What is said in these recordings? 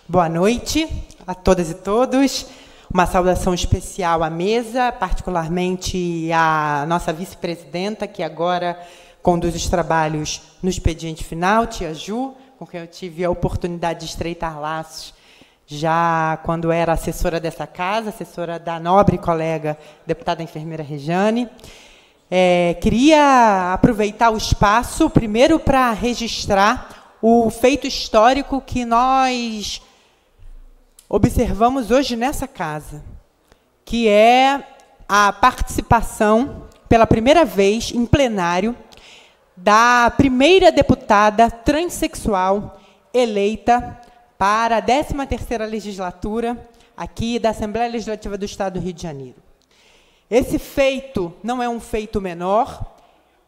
Boa noite a todas e todos. Uma saudação especial à mesa, particularmente à nossa vice-presidenta, que agora conduz os trabalhos no expediente final, tia Ju, com quem eu tive a oportunidade de estreitar laços já quando era assessora dessa casa, assessora da nobre colega deputada enfermeira Rejane. Queria aproveitar o espaço, primeiro, para registrar o feito histórico que nós observamos hoje nessa casa, que é a participação, pela primeira vez, em plenário, da primeira deputada transexual eleita para a 13ª legislatura aqui da Assembleia Legislativa do Estado do Rio de Janeiro. Esse feito não é um feito menor.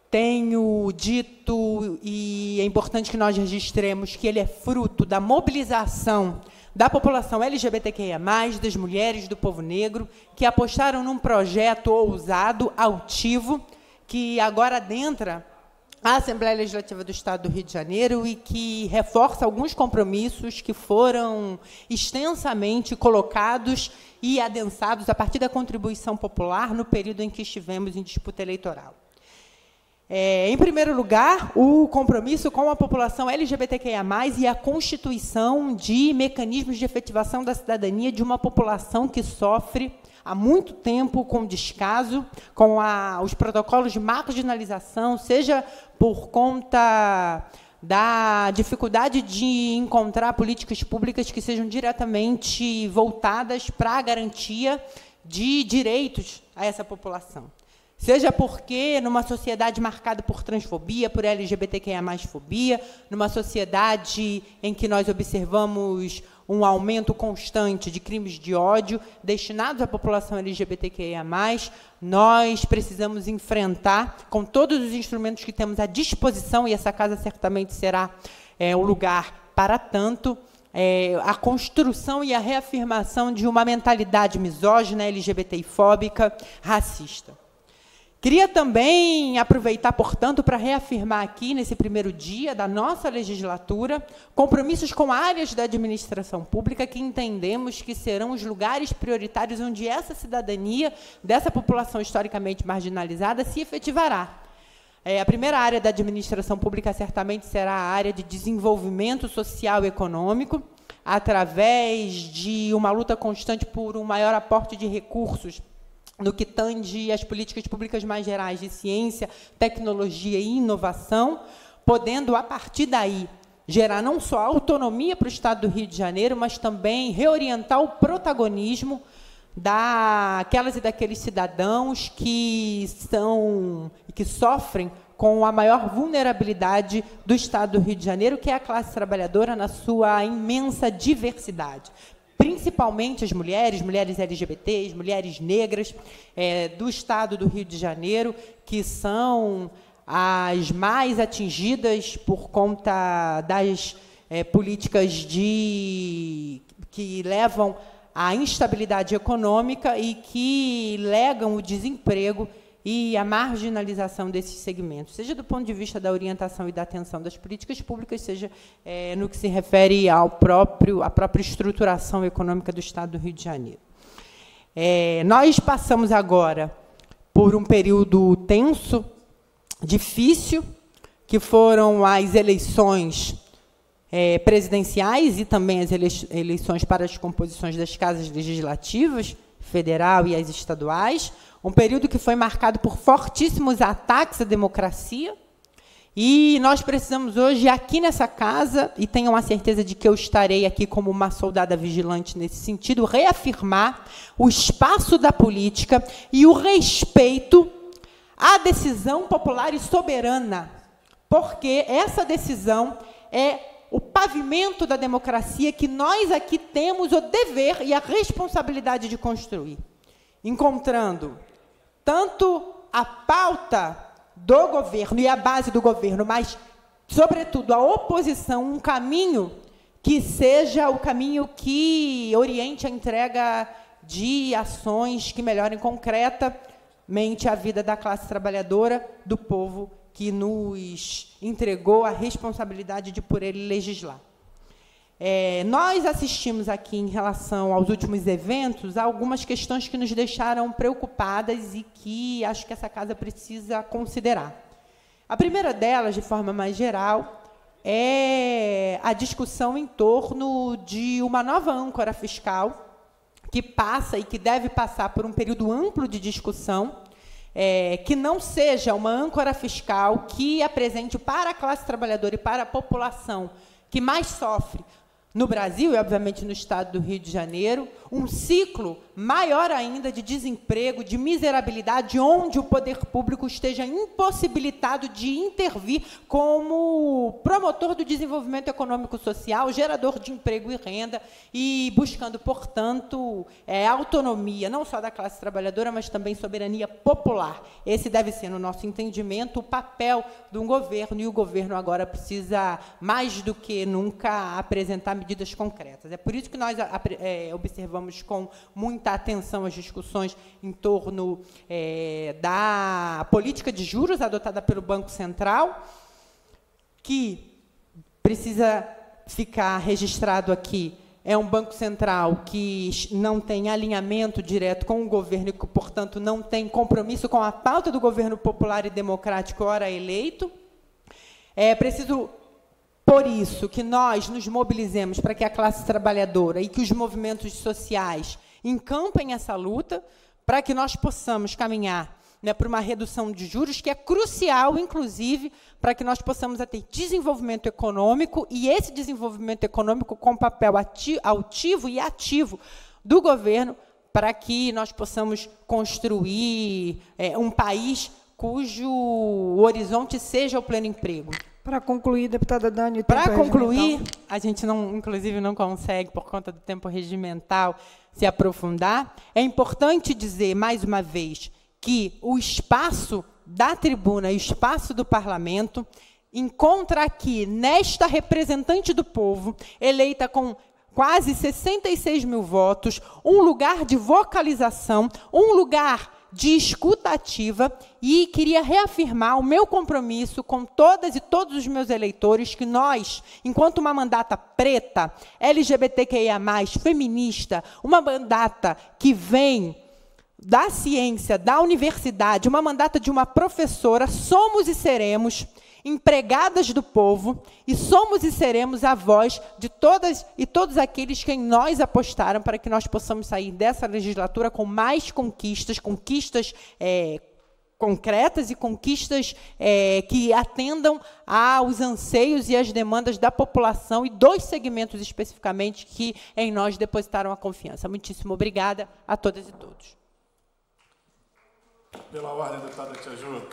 Tenho dito, e é importante que nós registremos, que ele é fruto da mobilização da população LGBTQIA+, das mulheres, do povo negro, que apostaram num projeto ousado, altivo, que agora adentra a Assembleia Legislativa do Estado do Rio de Janeiro e que reforça alguns compromissos que foram extensamente colocados e adensados a partir da contribuição popular no período em que estivemos em disputa eleitoral. Em primeiro lugar, o compromisso com a população LGBTQIA+, e a constituição de mecanismos de efetivação da cidadania de uma população que sofre há muito tempo com descaso, com os protocolos de marginalização, seja por conta da dificuldade de encontrar políticas públicas que sejam diretamente voltadas para a garantia de direitos a essa população. Seja porque, numa sociedade marcada por transfobia, por LGBTQIA+-fobia, numa sociedade em que nós observamos um aumento constante de crimes de ódio destinados à população LGBTQIA+, nós precisamos enfrentar, com todos os instrumentos que temos à disposição, e essa casa certamente será o lugar para tanto, a construção e a reafirmação de uma mentalidade misógina, LGBTI-fóbica, racista. Queria também aproveitar, portanto, para reafirmar aqui, nesse primeiro dia da nossa legislatura, compromissos com áreas da administração pública que entendemos que serão os lugares prioritários onde essa cidadania dessa população historicamente marginalizada se efetivará. A primeira área da administração pública certamente será a área de desenvolvimento social e econômico, através de uma luta constante por um maior aporte de recursos no que tange às políticas públicas mais gerais de ciência, tecnologia e inovação, podendo, a partir daí, gerar não só autonomia para o Estado do Rio de Janeiro, mas também reorientar o protagonismo daquelas e daqueles cidadãos que sofrem com a maior vulnerabilidade do Estado do Rio de Janeiro, que é a classe trabalhadora na sua imensa diversidade. Principalmente as mulheres LGBTs, mulheres negras do Estado do Rio de Janeiro, que são as mais atingidas por conta das políticas que levam à instabilidade econômica e que legam o desemprego e a marginalização desses segmentos, seja do ponto de vista da orientação e da atenção das políticas públicas, seja no que se refere à própria estruturação econômica do Estado do Rio de Janeiro. Nós passamos agora por um período tenso, difícil, que foram as eleições presidenciais e também as eleições para as composições das casas legislativas, federal e as estaduais, um período que foi marcado por fortíssimos ataques à democracia, e nós precisamos hoje, aqui nessa casa, e tenham a certeza de que eu estarei aqui como uma soldada vigilante nesse sentido, reafirmar o espaço da política e o respeito à decisão popular e soberana, porque essa decisão é o pavimento da democracia que nós aqui temos o dever e a responsabilidade de construir, encontrando tanto a pauta do governo e a base do governo, mas, sobretudo, a oposição, um caminho que seja o caminho que oriente a entrega de ações que melhorem concretamente a vida da classe trabalhadora, do povo que nos entregou a responsabilidade de por ele legislar. Nós assistimos aqui, em relação aos últimos eventos, a algumas questões que nos deixaram preocupadas e que acho que essa casa precisa considerar. A primeira delas, de forma mais geral, é a discussão em torno de uma nova âncora fiscal que passa e que deve passar por um período amplo de discussão, que não seja uma âncora fiscal que apresente para a classe trabalhadora e para a população que mais sofre no Brasil e, obviamente, no estado do Rio de Janeiro, um ciclo maior ainda de desemprego, de miserabilidade, onde o poder público esteja impossibilitado de intervir como promotor do desenvolvimento econômico-social, gerador de emprego e renda, e buscando, portanto, autonomia, não só da classe trabalhadora, mas também soberania popular. Esse deve ser, no nosso entendimento, o papel de um governo, e o governo agora precisa, mais do que nunca, apresentar medidas concretas. É por isso que nós observamos com muita atenção as discussões em torno da política de juros adotada pelo Banco Central, que precisa ficar registrado aqui, é um Banco Central que não tem alinhamento direto com o governo e que, portanto, não tem compromisso com a pauta do governo popular e democrático, ora eleito. É preciso, por isso, que nós nos mobilizemos para que a classe trabalhadora e que os movimentos sociais encampem essa luta, para que nós possamos caminhar, né, para uma redução de juros, que é crucial, inclusive, para que nós possamos ter desenvolvimento econômico, e esse desenvolvimento econômico com papel altivo e ativo do governo, para que nós possamos construir um país cujo horizonte seja o pleno emprego. Para concluir, deputada Dani, o tempo Para concluir, regimental. a gente, inclusive, não consegue, por conta do tempo regimental, se aprofundar. É importante dizer, mais uma vez, que o espaço da tribuna e o espaço do parlamento encontra aqui, nesta representante do povo, eleita com quase 66 mil votos, um lugar de vocalização, um lugar de escuta ativa, e queria reafirmar o meu compromisso com todas e todos os meus eleitores, que nós, enquanto uma mandata preta, LGBTQIA+, feminista, uma mandata que vem da ciência, da universidade, uma mandata de uma professora, somos e seremos empregadas do povo, e somos e seremos a voz de todas e todos aqueles que em nós apostaram, para que nós possamos sair dessa legislatura com mais conquistas concretas e conquistas que atendam aos anseios e às demandas da população e dos segmentos especificamente que em nós depositaram a confiança. Muitíssimo obrigada a todas e todos. Pela ordem, deputada Tia Ju.